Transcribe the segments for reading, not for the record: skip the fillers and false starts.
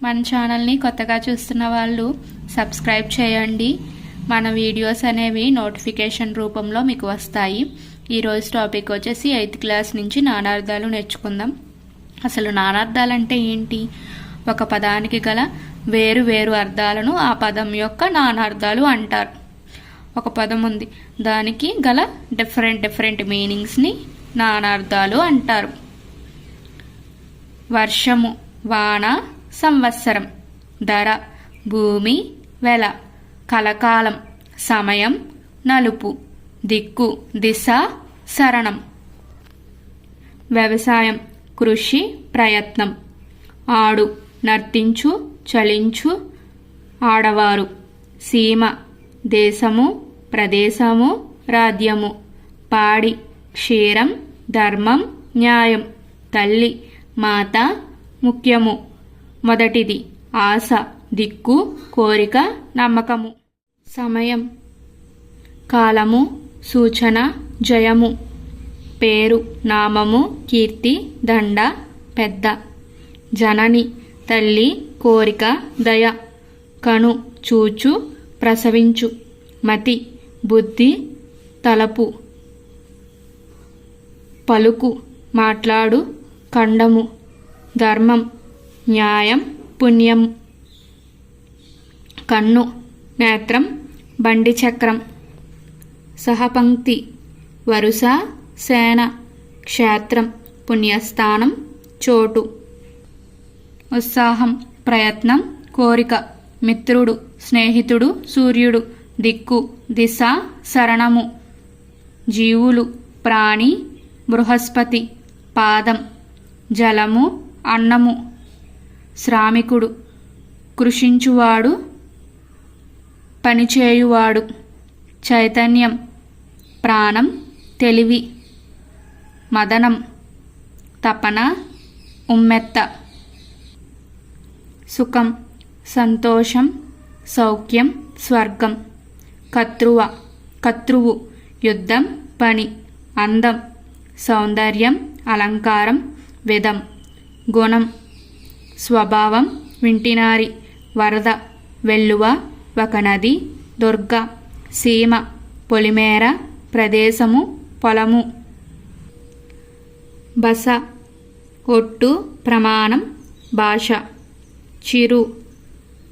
మన ఛానల్ని కొత్తగా చూస్తున్న వాళ్ళు సబ్స్క్రైబ్ చేయండి. మన వీడియోస్ అనేవి నోటిఫికేషన్ రూపంలో మీకు వస్తాయి. ఈరోజు టాపిక్ వచ్చేసి 8th క్లాస్ నుంచి నానార్థాలు నేర్చుకుందాం. అసలు నానార్థాలు అంటే ఏంటి? ఒక పదానికి గల వేరు వేరు అర్థాలను ఆ పదం యొక్క నానార్థాలు అంటారు. ఒక పదం ఉంది, దానికి గల డిఫరెంట్ మీనింగ్స్ని నానార్థాలు అంటారు. వర్షము, వాన, సంవత్సరం, ధర, భూమి, వెల, కలకాలం, సమయం, నలుపు, దిక్కు, దిశ, శరణం. వ్యవసాయం, కృషి, ప్రయత్నం. ఆడు, నర్తించు, చలించు, ఆడవారు. సీమ, దేశము, ప్రదేశము, రాజ్యము. పాడి, క్షీరం, ధర్మం, న్యాయం. తల్లి, మాత, ముఖ్యము. మొదటిది ఆశ, దిక్కు, కోరిక, నమ్మకము. సమయం, కాలము, సూచన, జయము. పేరు, నామము, కీర్తి, దండ, పెద్ద. జనని, తల్లి, కోరిక, దయ. కను, చూచు, ప్రసవించు. మతి, బుద్ధి, తలపు. పలుకు, మాట్లాడు, ఖండము. ధర్మం, న్యాయం, పుణ్యం. కన్ను, నేత్రం, బండి చక్రం. సహపంక్తి, వరుస, సేన. క్షేత్రం, పుణ్యస్థానం, చోటు. ఉత్సాహం, ప్రయత్నం, కోరిక. మిత్రుడు, స్నేహితుడు, సూర్యుడు. దిక్కు, దిశ, శరణము. జీవులు, ప్రాణి, బృహస్పతి. పాదం, జలము, అన్నము. శ్రామికుడు, కృషించువాడు, పనిచేయువాడు. చైతన్యం, ప్రాణం, తెలివి. మదనం, తపన, ఉమ్మెత్త. సుఖం, సంతోషం, సౌఖ్యం, స్వర్గం. కత్రువు, యుద్ధం, పని. అందం, సౌందర్యం, అలంకారం, విధం. గుణం, స్వభావం, వింటినారి. వరద, వెల్లువ, ఒక నది, దుర్గ. సీమ, పొలిమేర, ప్రదేశము, పొలము. బస, ఒట్టు, ప్రమాణం, భాష. చిరు,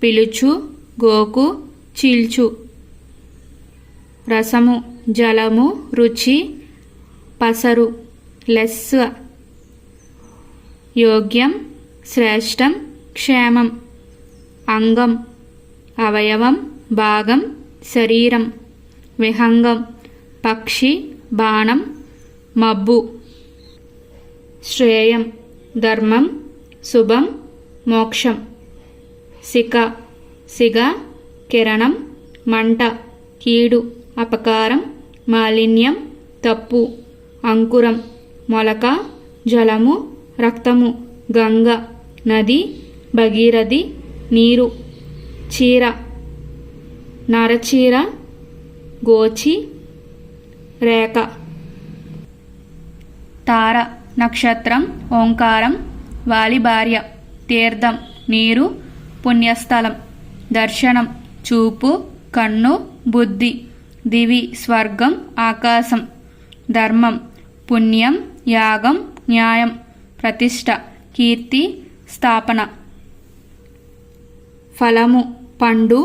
పిలుచు, గోకు, చీల్చు. రసము, జలము, రుచి, పసరు. లెస్స, యోగ్యం, శ్రేష్టం, క్షేమం. అంగం, అవయవం, భాగం, శరీరం. విహంగం, పక్షి, బాణం, మబ్బు. శ్రేయం, ధర్మం, శుభం, మోక్షం. సిక, సిగ, కిరణం, మంట. కీడు, అపకారం, మాలిన్యం, తప్పు. అంకురం, మొలక, జలము, రక్తము. గంగ, నది, భగీరథి, నీరు. చీర, నరచీర, గోచి, రేఖ. తార, నక్షత్రం, ఓంకారం, వాలి భార్య. తీర్థం, నీరు, పుణ్యస్థలం. దర్శనం, చూపు, కన్ను, బుద్ధి. దివి, స్వర్గం, ఆకాశం. ధర్మం, పుణ్యం, యాగం, న్యాయం. ప్రతిష్ట, కీర్తి, స్థాపన. ఫలము, పండు,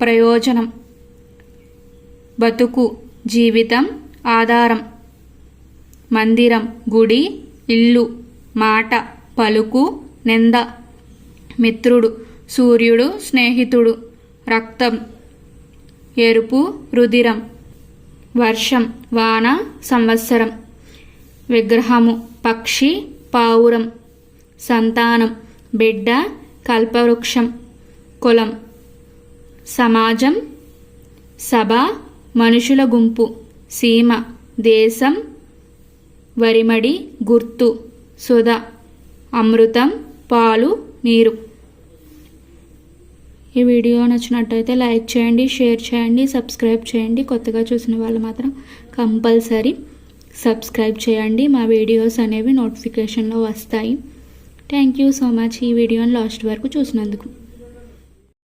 ప్రయోజనం. బతుకు, జీవితం, ఆధారం. మందిరం, గుడి, ఇల్లు. మాట, పలుకు, నింద. మిత్రుడు, సూర్యుడు, స్నేహితుడు. రక్తం, ఎరుపు, రుధిరం. వర్షం, వాన, సంవత్సరం. విగ్రహము, పక్షి, పావురం. సంతానం, బిడ్డ, కల్పవృక్షం. కులం, సమాజం, సభ, మనుషుల గుంపు. సీమ, దేశం, వరిమడి, గుర్తు. సుధ, అమృతం, పాలు, నీరు. ఈ వీడియో నచ్చినట్టయితే లైక్ చేయండి, షేర్ చేయండి, సబ్స్క్రైబ్ చేయండి. కొత్తగా చూసిన వాళ్ళు మాత్రం కంపల్సరీ సబ్స్క్రైబ్ చేయండి. మా వీడియోస్ అనేవి నోటిఫికేషన్లో వస్తాయి. థ్యాంక్ యూ సో మచ్ ఈ వీడియోని లాస్ట్ వరకు చూసినందుకు.